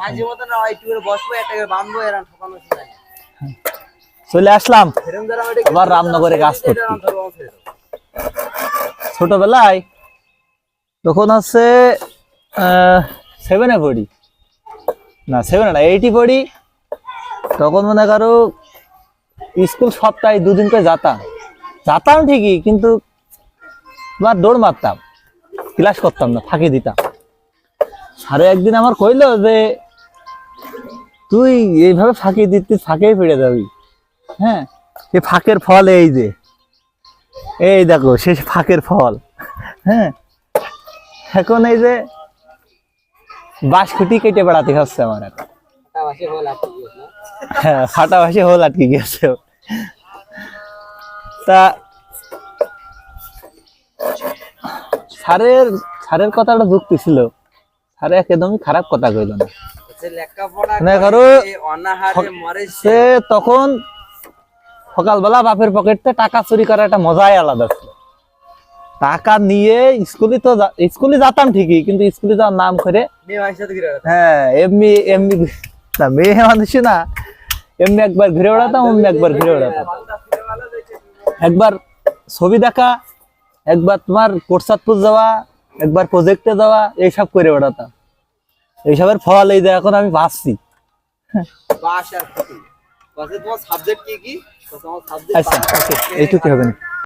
মাঝে মতো না একটু করে বসবো, একটা করে বাঁধবো, এরকম ঠকানো ছিল। চলে আসলাম আবার রামনগরে কাজ করতে। ছোটবেলায় তখন হচ্ছে 7-এ পড়ি, না 7-এ না 8-ই পড়ি। তখন মনে করো স্কুল সপ্তাহে 2 দিন করে যেতাম ঠিকই, কিন্তু দৌড় মারতাম, ক্লাস করতাম না, ফাঁকি দিতাম। স্যারে একদিন আমার কইলো যে তুই এইভাবে ফাঁকি দিতে ফাঁকেই ফিরে যাবি। হ্যাঁ, এই ফাঁকের ফল এই যে, এই দেখো শেষ ফাঁকের ফল। হ্যাঁ, এখন এই যে বাঁশখুঁটি কেটে বেড়াতে হচ্ছে আমার এখন। হ্যাঁ, ফাটাবাসি হোল আটকে গেছে। তা স্যারের কথাটা যুক্তি ছিল, স্যারে একদমই খারাপ কথা কইল না। সে তখন সকালবেলা বাপের পকেটে টাকা চুরি করার একটা মজাই আলাদা ছিল। টাকা নিয়ে স্কুলে যেতাম ঠিকই, কিন্তু স্কুলে যাওয়ার নাম করে হ্যাঁ এমনি এমনি না, মেয়ে মানুষ না, এমনি একবার ঘুরে বেড়াতাম, অমনি একবার ঘুরে বেড়াতাম। একবার ছবি দেখা, একবার তোমার প্রসাদপুর যাওয়া, একবার প্রজেক্টে যাওয়া, এইসব করে বেড়াতাম। এইসবের ফল এই যে এখন আমি পাচ্ছি। আচ্ছা, এইটুকু হবে না।